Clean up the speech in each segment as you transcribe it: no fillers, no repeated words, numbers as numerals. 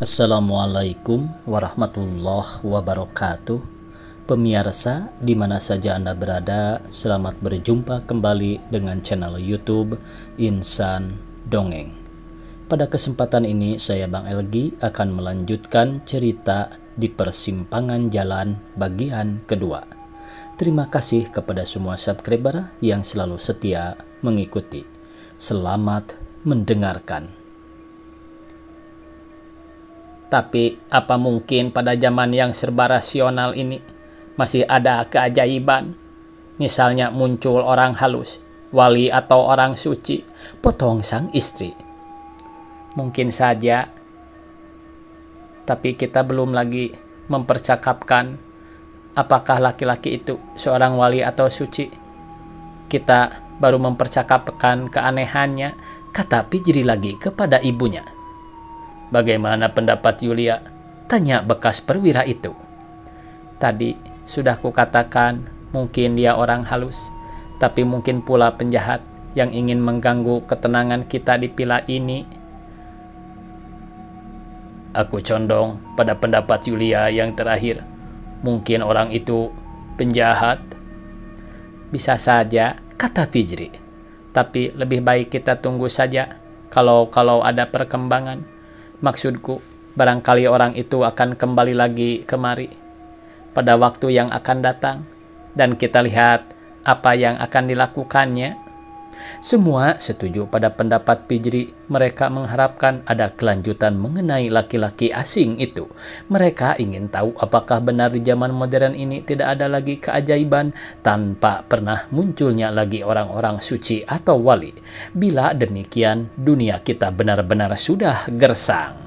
Assalamualaikum warahmatullahi wabarakatuh. Pemirsa, di mana saja Anda berada, selamat berjumpa kembali dengan channel YouTube Insan Dongeng. Pada kesempatan ini, saya Bang Elgi akan melanjutkan cerita di persimpangan jalan bagian kedua. Terima kasih kepada semua subscriber yang selalu setia mengikuti. Selamat mendengarkan. Tapi apa mungkin pada zaman yang serba rasional ini masih ada keajaiban? Misalnya muncul orang halus, wali atau orang suci, potong sang istri. Mungkin saja, tapi kita belum lagi mempercakapkan apakah laki-laki itu seorang wali atau suci. Kita baru mempercakapkan keanehannya, kata Pijri lagi kepada ibunya. Bagaimana pendapat Yulia? Tanya bekas perwira itu. Tadi sudah kukatakan mungkin dia orang halus, tapi mungkin pula penjahat yang ingin mengganggu ketenangan kita di pila ini. Aku condong pada pendapat Yulia yang terakhir. Mungkin orang itu penjahat. Bisa saja, kata Pijri. Tapi lebih baik kita tunggu saja kalau ada perkembangan. Maksudku, barangkali orang itu akan kembali lagi kemari pada waktu yang akan datang, dan kita lihat apa yang akan dilakukannya. Semua setuju pada pendapat Pijri. Mereka mengharapkan ada kelanjutan mengenai laki-laki asing itu. Mereka ingin tahu apakah benar di zaman modern ini tidak ada lagi keajaiban tanpa pernah munculnya lagi orang-orang suci atau wali. Bila demikian, dunia kita benar-benar sudah gersang.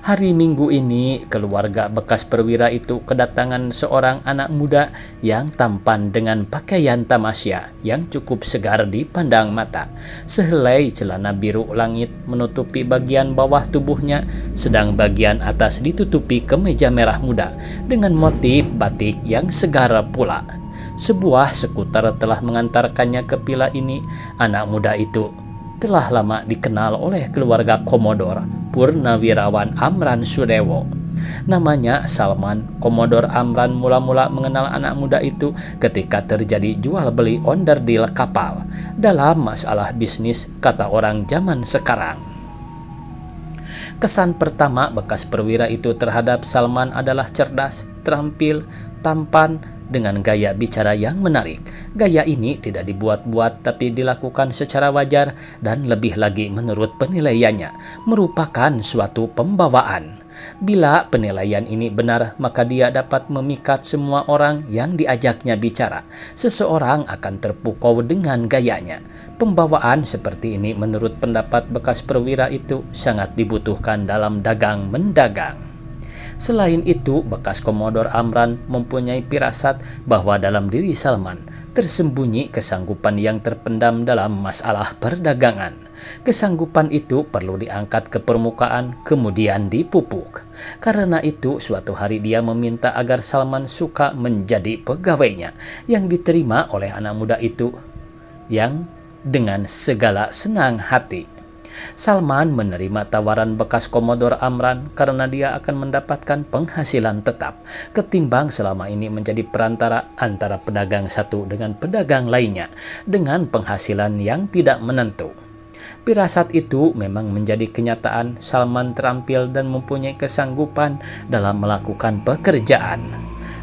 Hari Minggu ini, keluarga bekas perwira itu kedatangan seorang anak muda yang tampan dengan pakaian tamasya yang cukup segar dipandang mata. Sehelai celana biru langit menutupi bagian bawah tubuhnya, sedang bagian atas ditutupi kemeja merah muda dengan motif batik yang segar pula. Sebuah skuter telah mengantarkannya ke pila ini. Anak muda itu telah lama dikenal oleh keluarga Komodor Purnawirawan Amran Sudewo. Namanya Salman. Komodor Amran mula-mula mengenal anak muda itu ketika terjadi jual beli onderdil kapal dalam masalah bisnis, kata orang zaman sekarang. Kesan pertama bekas perwira itu terhadap Salman adalah cerdas, terampil, tampan, dengan gaya bicara yang menarik. Gaya ini tidak dibuat-buat tapi dilakukan secara wajar dan lebih lagi menurut penilaiannya merupakan suatu pembawaan. Bila penilaian ini benar, maka dia dapat memikat semua orang yang diajaknya bicara. Seseorang akan terpukau dengan gayanya. Pembawaan seperti ini menurut pendapat bekas perwira itu sangat dibutuhkan dalam dagang mendagang. Selain itu, bekas Komodor Amran mempunyai firasat bahwa dalam diri Salman tersembunyi kesanggupan yang terpendam dalam masalah perdagangan. Kesanggupan itu perlu diangkat ke permukaan, kemudian dipupuk. Karena itu, suatu hari dia meminta agar Salman suka menjadi pegawainya, yang diterima oleh anak muda itu yang dengan segala senang hati. Salman menerima tawaran bekas Komodor Amran karena dia akan mendapatkan penghasilan tetap ketimbang selama ini menjadi perantara antara pedagang satu dengan pedagang lainnya dengan penghasilan yang tidak menentu. Firasat itu memang menjadi kenyataan. Salman terampil dan mempunyai kesanggupan dalam melakukan pekerjaan.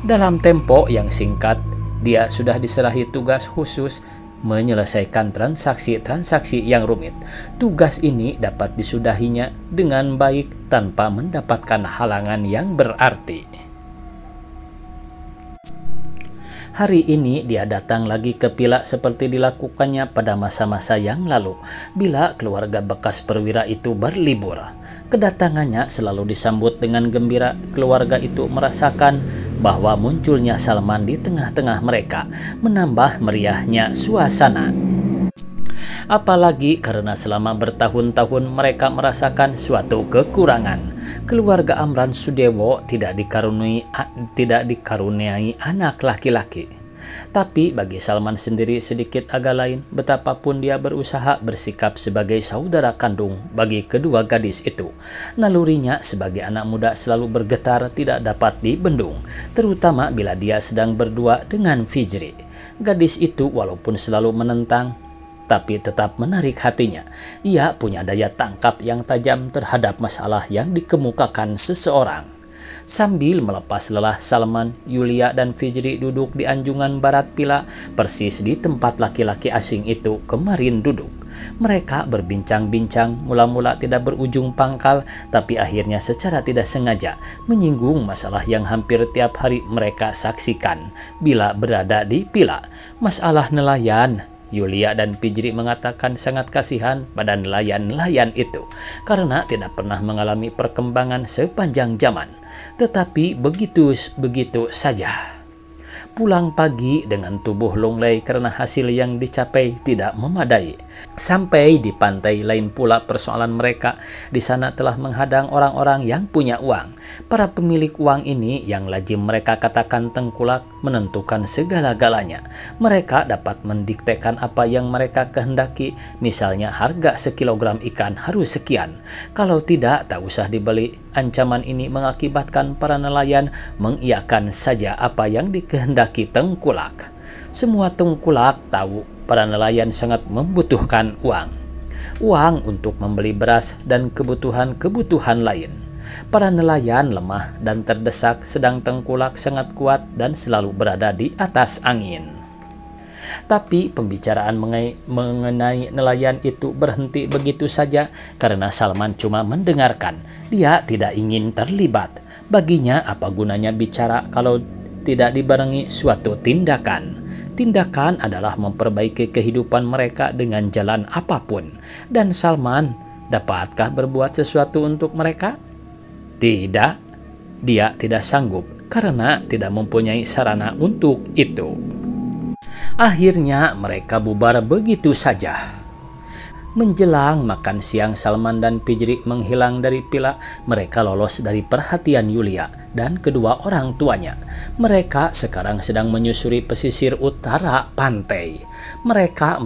Dalam tempo yang singkat, dia sudah diserahi tugas khusus menyelesaikan transaksi-transaksi yang rumit. Tugas ini dapat disudahinya dengan baik tanpa mendapatkan halangan yang berarti. Hari ini dia datang lagi ke pila seperti dilakukannya pada masa-masa yang lalu bila keluarga bekas perwira itu berlibur. Kedatangannya selalu disambut dengan gembira. Keluarga itu merasakan bahwa munculnya Salman di tengah-tengah mereka menambah meriahnya suasana. Apalagi karena selama bertahun-tahun mereka merasakan suatu kekurangan. Keluarga Amran Sudewo tidak dikaruniai anak laki-laki. Tapi bagi Salman sendiri sedikit agak lain, betapapun dia berusaha bersikap sebagai saudara kandung bagi kedua gadis itu. Nalurinya sebagai anak muda selalu bergetar tidak dapat dibendung, terutama bila dia sedang berdua dengan Fijri. Gadis itu walaupun selalu menentang, tapi tetap menarik hatinya. Ia punya daya tangkap yang tajam terhadap masalah yang dikemukakan seseorang. Sambil melepas lelah, Salman, Yulia, dan Fijri duduk di anjungan barat pila, persis di tempat laki-laki asing itu kemarin duduk. Mereka berbincang-bincang, mula-mula tidak berujung pangkal, tapi akhirnya secara tidak sengaja menyinggung masalah yang hampir tiap hari mereka saksikan bila berada di pila. Masalah nelayan. Yulia dan Fijri mengatakan sangat kasihan pada nelayan-nelayan itu karena tidak pernah mengalami perkembangan sepanjang zaman. Tetapi begitu saja. Pulang pagi dengan tubuh lunglai karena hasil yang dicapai tidak memadai. Sampai di pantai lain pula persoalan mereka. Di sana telah menghadang orang-orang yang punya uang. Para pemilik uang ini yang lazim mereka katakan tengkulak menentukan segala-galanya. Mereka dapat mendiktekan apa yang mereka kehendaki. Misalnya harga sekilogram ikan harus sekian. Kalau tidak, tak usah dibeli. Ancaman ini mengakibatkan para nelayan mengiyakan saja apa yang dikehendaki tengkulak. Semua tengkulak tahu para nelayan sangat membutuhkan uang. Uang untuk membeli beras dan kebutuhan-kebutuhan lain. Para nelayan lemah dan terdesak, sedang tengkulak sangat kuat dan selalu berada di atas angin. Tapi pembicaraan mengenai nelayan itu berhenti begitu saja karena Salman cuma mendengarkan. Dia tidak ingin terlibat. Baginya apa gunanya bicara kalau tidak dibarengi suatu tindakan. Tindakan adalah memperbaiki kehidupan mereka dengan jalan apapun. Dan Salman, dapatkah berbuat sesuatu untuk mereka? Tidak. Dia tidak sanggup karena tidak mempunyai sarana untuk itu. Akhirnya mereka bubar begitu saja. Menjelang makan siang, Salman dan Fijri menghilang dari pila. Mereka lolos dari perhatian Yulia dan kedua orang tuanya. Mereka sekarang sedang menyusuri pesisir utara pantai. Mereka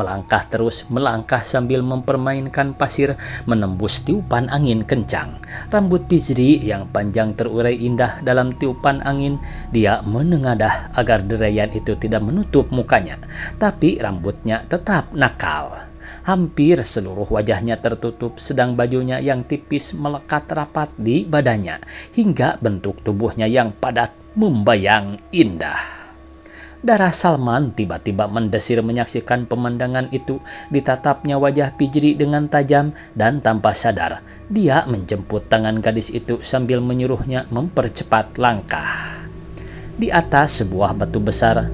melangkah sambil mempermainkan pasir, menembus tiupan angin kencang. Rambut Fijri yang panjang terurai indah dalam tiupan angin. Dia menengadah agar derayan itu tidak menutup mukanya, tapi rambutnya tetap nakal. Hampir seluruh wajahnya tertutup, sedang bajunya yang tipis melekat rapat di badannya, hingga bentuk tubuhnya yang padat membayang indah. Darah Salman tiba-tiba mendesir menyaksikan pemandangan itu. Ditatapnya wajah Fijri dengan tajam dan tanpa sadar. Dia menjemput tangan gadis itu sambil menyuruhnya mempercepat langkah. Di atas sebuah batu besar,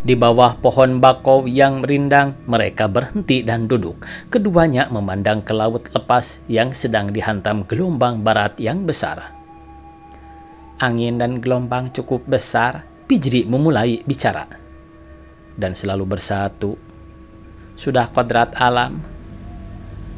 di bawah pohon bakau yang rindang, mereka berhenti dan duduk. Keduanya memandang ke laut lepas yang sedang dihantam gelombang barat yang besar. Angin dan gelombang cukup besar. Fijri memulai bicara. Dan selalu bersatu. Sudah kodrat alam.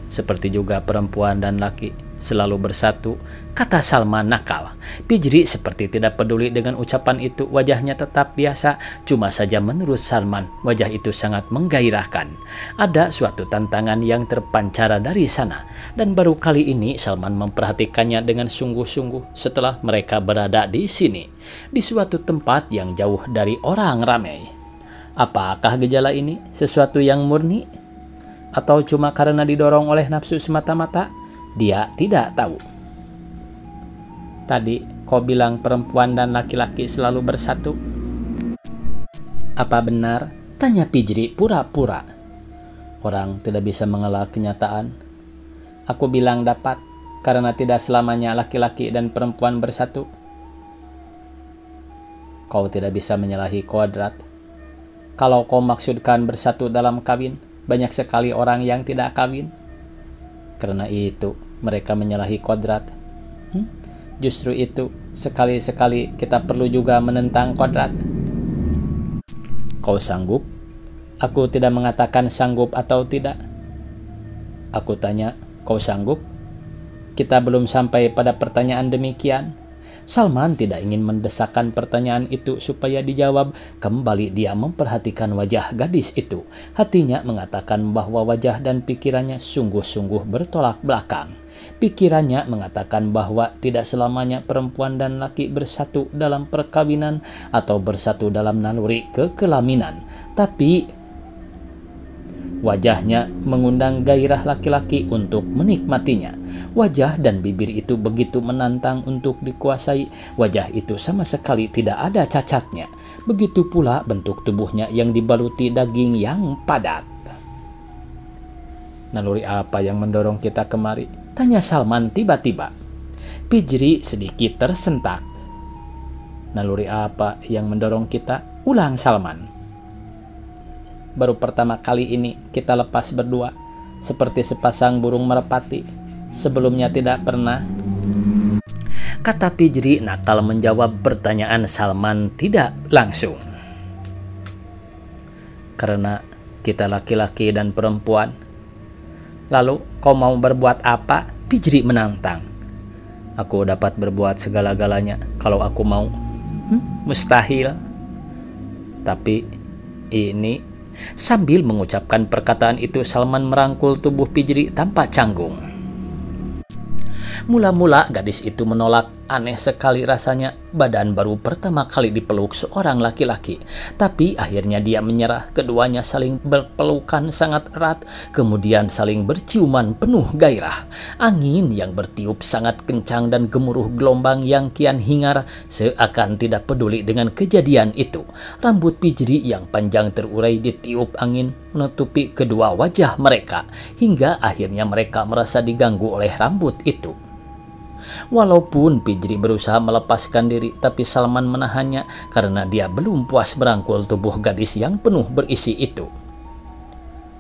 Seperti juga perempuan dan laki selalu bersatu, kata Salman nakal. Fijri seperti tidak peduli dengan ucapan itu. Wajahnya tetap biasa, cuma saja menurut Salman wajah itu sangat menggairahkan. Ada suatu tantangan yang terpancar dari sana, dan baru kali ini Salman memperhatikannya dengan sungguh-sungguh setelah mereka berada di sini, di suatu tempat yang jauh dari orang ramai. Apakah gejala ini sesuatu yang murni, atau cuma karena didorong oleh nafsu semata-mata? Dia tidak tahu. Tadi kau bilang perempuan dan laki-laki selalu bersatu. Apa benar? Tanya Fijri pura-pura. Orang tidak bisa mengelak kenyataan. Aku bilang dapat, karena tidak selamanya laki-laki dan perempuan bersatu. Kau tidak bisa menyalahi kodrat. Kalau kau maksudkan bersatu dalam kawin, banyak sekali orang yang tidak kawin. Karena itu mereka menyalahi kodrat. Justru itu, sekali-sekali kita perlu juga menentang kodrat. Kau sanggup? Aku tidak mengatakan sanggup atau tidak. Aku tanya, kau sanggup? Kita belum sampai pada pertanyaan demikian. Salman tidak ingin mendesakkan pertanyaan itu supaya dijawab. Kembali dia memperhatikan wajah gadis itu. Hatinya mengatakan bahwa wajah dan pikirannya sungguh-sungguh bertolak belakang. Pikirannya mengatakan bahwa tidak selamanya perempuan dan laki bersatu dalam perkawinan atau bersatu dalam naluri kekelaminan. Tapi wajahnya mengundang gairah laki-laki untuk menikmatinya. Wajah dan bibir itu begitu menantang untuk dikuasai. Wajah itu sama sekali tidak ada cacatnya. Begitu pula bentuk tubuhnya yang dibaluti daging yang padat. "Naluri apa yang mendorong kita kemari?" tanya Salman tiba-tiba. Pijri sedikit tersentak. "Naluri apa yang mendorong kita?" ulang Salman. "Baru pertama kali ini kita lepas berdua, seperti sepasang burung merpati. Sebelumnya tidak pernah," kata Pijri nakal menjawab pertanyaan Salman tidak langsung. "Karena kita laki-laki dan perempuan." "Lalu kau mau berbuat apa?" Pijri menantang. "Aku dapat berbuat segala-galanya kalau aku mau." "Mustahil." "Tapi ini..." Sambil mengucapkan perkataan itu, Salman merangkul tubuh Pijri tanpa canggung. Mula-mula gadis itu menolak. Aneh sekali rasanya, badan baru pertama kali dipeluk seorang laki-laki. Tapi akhirnya dia menyerah. Keduanya saling berpelukan sangat erat, kemudian saling berciuman penuh gairah. Angin yang bertiup sangat kencang dan gemuruh gelombang yang kian hingar seakan tidak peduli dengan kejadian itu. Rambut Pijri yang panjang terurai ditiup angin menutupi kedua wajah mereka, hingga akhirnya mereka merasa diganggu oleh rambut itu. Walaupun Pijri berusaha melepaskan diri, tapi Salman menahannya karena dia belum puas merangkul tubuh gadis yang penuh berisi itu.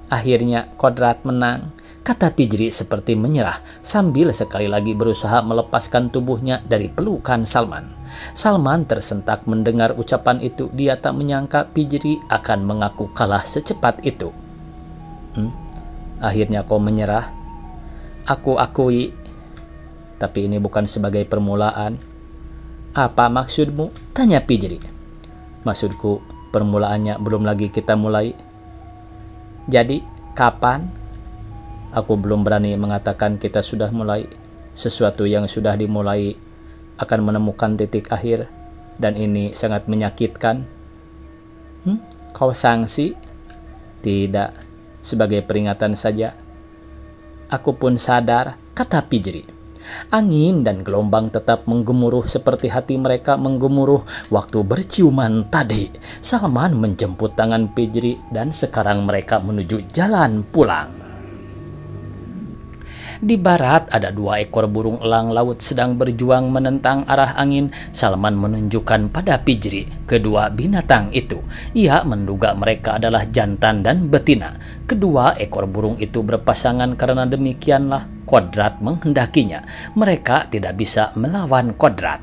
"Akhirnya kodrat menang," kata Pijri seperti menyerah, sambil sekali lagi berusaha melepaskan tubuhnya dari pelukan Salman. Salman tersentak mendengar ucapan itu. Dia tak menyangka Pijri akan mengaku kalah secepat itu. "Akhirnya kau menyerah?" "Aku akui. Tapi ini bukan sebagai permulaan." "Apa maksudmu?" tanya Pijri. "Maksudku, permulaannya belum lagi kita mulai." "Jadi, kapan?" "Aku belum berani mengatakan kita sudah mulai. Sesuatu yang sudah dimulai akan menemukan titik akhir, dan ini sangat menyakitkan." "Kau sanksi?" "Tidak, sebagai peringatan saja." "Aku pun sadar," kata Pijri. Angin dan gelombang tetap menggemuruh seperti hati mereka menggemuruh waktu berciuman tadi. Salman menjemput tangan Pijri dan sekarang mereka menuju jalan pulang. Di barat ada 2 ekor burung elang laut sedang berjuang menentang arah angin. Salman menunjukkan pada Pijri kedua binatang itu. Ia menduga mereka adalah jantan dan betina. Kedua ekor burung itu berpasangan karena demikianlah kodrat menghendakinya. Mereka tidak bisa melawan kodrat.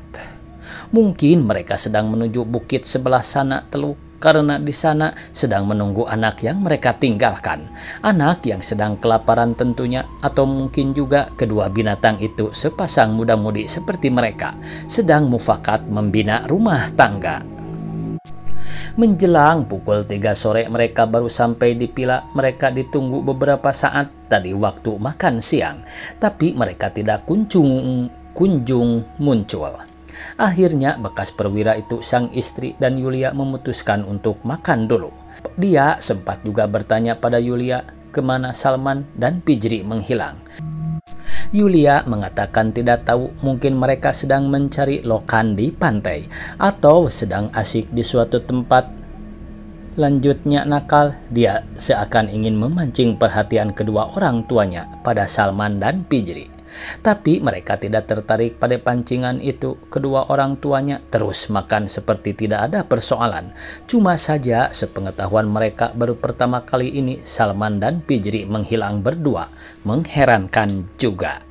Mungkin mereka sedang menuju bukit sebelah sana Teluk, karena di sana sedang menunggu anak yang mereka tinggalkan. Anak yang sedang kelaparan tentunya, atau mungkin juga kedua binatang itu sepasang muda-mudi seperti mereka, sedang mufakat membina rumah tangga. Menjelang pukul 3 sore mereka baru sampai di Pila. Mereka ditunggu beberapa saat tadi waktu makan siang, tapi mereka tidak kunjung muncul. Akhirnya bekas perwira itu, sang istri dan Yulia memutuskan untuk makan dulu. Dia sempat juga bertanya pada Yulia kemana Salman dan Pijri menghilang. Yulia mengatakan tidak tahu, mungkin mereka sedang mencari lokan di pantai atau sedang asik di suatu tempat. Lanjutnya nakal, dia seakan ingin memancing perhatian kedua orang tuanya pada Salman dan Pijri. Tapi mereka tidak tertarik pada pancingan itu. Kedua orang tuanya terus makan seperti tidak ada persoalan. Cuma saja sepengetahuan mereka baru pertama kali ini Salman dan Pijri menghilang berdua. Mengherankan juga.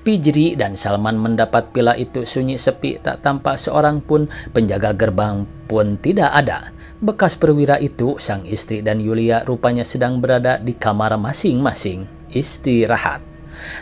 Pijri dan Salman mendapat Pila itu sunyi sepi, tak tampak seorang pun, penjaga gerbang pun tidak ada. Bekas perwira itu, sang istri dan Yulia rupanya sedang berada di kamar masing-masing istirahat.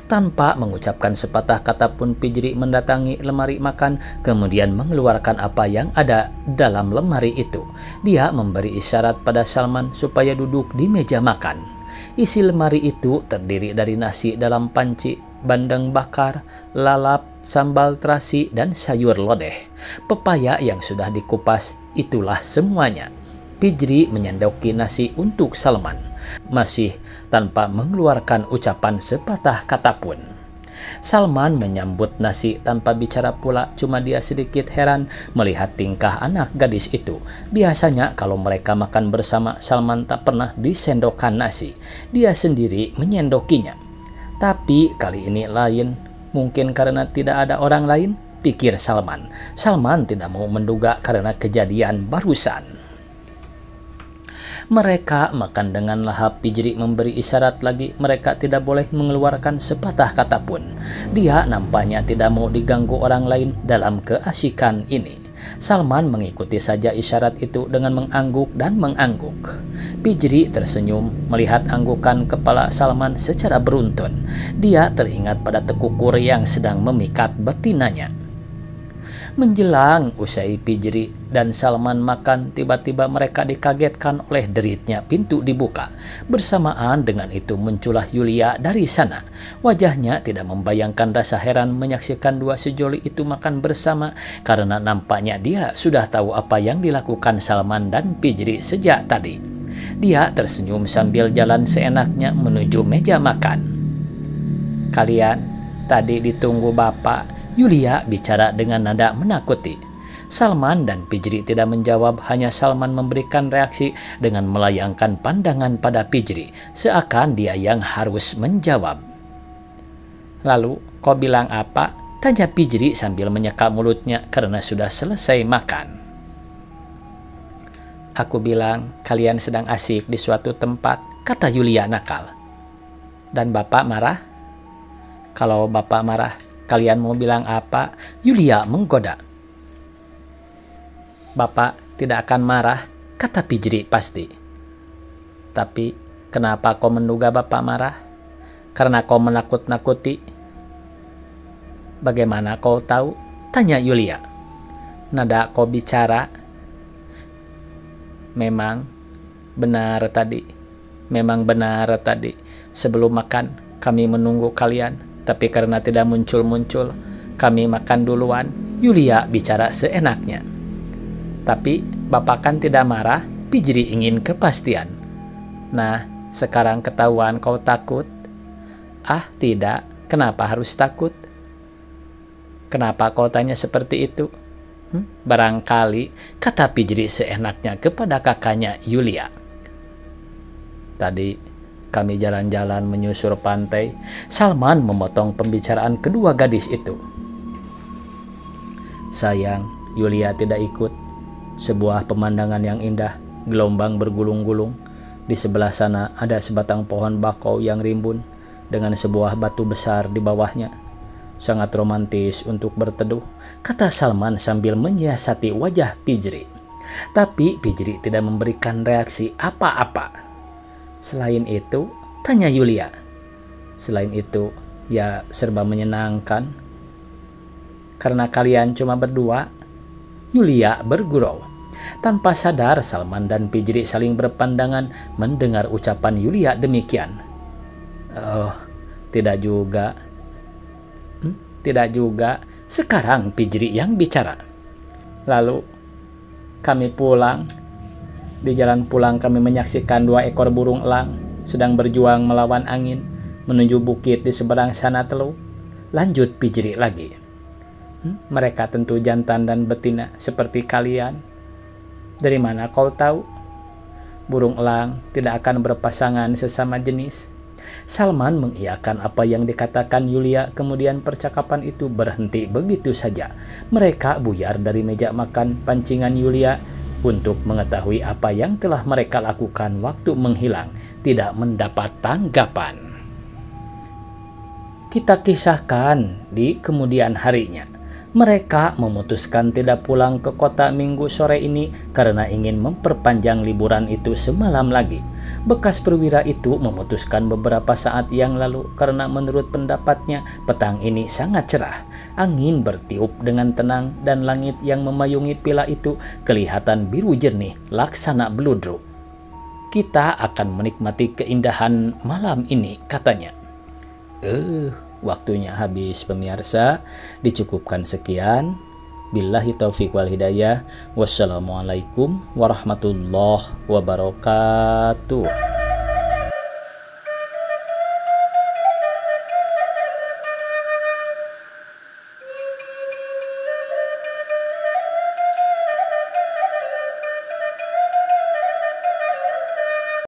Tanpa mengucapkan sepatah kata pun, Pijri mendatangi lemari makan, kemudian mengeluarkan apa yang ada dalam lemari itu. Dia memberi isyarat pada Salman supaya duduk di meja makan. Isi lemari itu terdiri dari nasi dalam panci, bandeng bakar, lalap, sambal terasi, dan sayur lodeh. Pepaya yang sudah dikupas, itulah semuanya. Pijri menyendoki nasi untuk Salman, masih tanpa mengeluarkan ucapan sepatah kata pun. Salman menyambut nasi tanpa bicara pula, cuma dia sedikit heran melihat tingkah anak gadis itu. Biasanya kalau mereka makan bersama, Salman tak pernah disendokkan nasi, dia sendiri menyendokinya. Tapi kali ini lain, mungkin karena tidak ada orang lain, pikir Salman. Salman tidak mau menduga karena kejadian barusan. Mereka makan dengan lahap. Pijri memberi isyarat lagi, mereka tidak boleh mengeluarkan sepatah kata pun. Dia nampaknya tidak mau diganggu orang lain dalam keasikan ini. Salman mengikuti saja isyarat itu dengan mengangguk dan mengangguk. Pijri tersenyum melihat anggukan kepala Salman secara beruntun. Dia teringat pada tekukur yang sedang memikat betinanya. Menjelang usai Pijri dan Salman makan, tiba-tiba mereka dikagetkan oleh deritnya pintu dibuka. Bersamaan dengan itu muncullah Yulia dari sana. Wajahnya tidak membayangkan rasa heran menyaksikan dua sejoli itu makan bersama, karena nampaknya dia sudah tahu apa yang dilakukan Salman dan Pijri sejak tadi. Dia tersenyum sambil jalan seenaknya menuju meja makan. "Kalian tadi ditunggu Bapak," Yulia bicara dengan nada menakuti. Salman dan Pijri tidak menjawab, hanya Salman memberikan reaksi dengan melayangkan pandangan pada Pijri, seakan dia yang harus menjawab. "Lalu kau bilang apa?" tanya Pijri sambil menyeka mulutnya karena sudah selesai makan. "Aku bilang kalian sedang asik di suatu tempat," kata Yulia nakal. "Dan Bapak marah?" "Kalau Bapak marah, kalian mau bilang apa?" Yulia menggoda. "Bapak tidak akan marah," kata Pijri pasti. "Tapi kenapa kau menduga Bapak marah? Karena kau menakut-nakuti." "Bagaimana kau tahu?" tanya Yulia. "Nada kau bicara." Memang benar tadi. Sebelum makan kami menunggu kalian. Tapi karena tidak muncul-muncul, kami makan duluan." Yulia bicara seenaknya. "Tapi Bapak kan tidak marah?" Pijri ingin kepastian. "Nah, sekarang ketahuan kau takut." "Ah, tidak. Kenapa harus takut?" "Kenapa kau tanya seperti itu?" "Barangkali," kata Pijri seenaknya kepada kakaknya Yulia. "Tadi kami jalan-jalan menyusur pantai." Salman memotong pembicaraan kedua gadis itu. "Sayang, Yulia tidak ikut. Sebuah pemandangan yang indah, gelombang bergulung-gulung. Di sebelah sana ada sebatang pohon bakau yang rimbun dengan sebuah batu besar di bawahnya. Sangat romantis untuk berteduh," kata Salman sambil menyiasati wajah Pijri. Tapi Pijri tidak memberikan reaksi apa-apa. "Selain itu," tanya Yulia. "Selain itu, ya serba menyenangkan. Karena kalian cuma berdua." Yulia bergurau. Tanpa sadar, Salman dan Pijri saling berpandangan mendengar ucapan Yulia demikian. "Oh, tidak juga." Tidak juga." Sekarang Pijri yang bicara. "Lalu kami pulang. Di jalan pulang kami menyaksikan 2 ekor burung elang sedang berjuang melawan angin menuju bukit di seberang sana telu." Lanjut Pijri lagi. "Mereka tentu jantan dan betina seperti kalian." "Dari mana kau tahu?" "Burung elang tidak akan berpasangan sesama jenis." Salman mengiyakan apa yang dikatakan Yulia, kemudian percakapan itu berhenti begitu saja. Mereka buyar dari meja makan. Pancingan Yulia untuk mengetahui apa yang telah mereka lakukan waktu menghilang tidak mendapat tanggapan. Kita kisahkan di kemudian harinya. Mereka memutuskan tidak pulang ke kota Minggu sore ini karena ingin memperpanjang liburan itu semalam lagi. Bekas perwira itu memutuskan beberapa saat yang lalu karena menurut pendapatnya petang ini sangat cerah. Angin bertiup dengan tenang dan langit yang memayungi villa itu kelihatan biru jernih laksana beludru. Kita akan menikmati keindahan malam ini, katanya. Waktunya habis pemirsa, dicukupkan sekian. Billahi taufiq wal hidayah. Wassalamualaikum warahmatullahi wabarakatuh.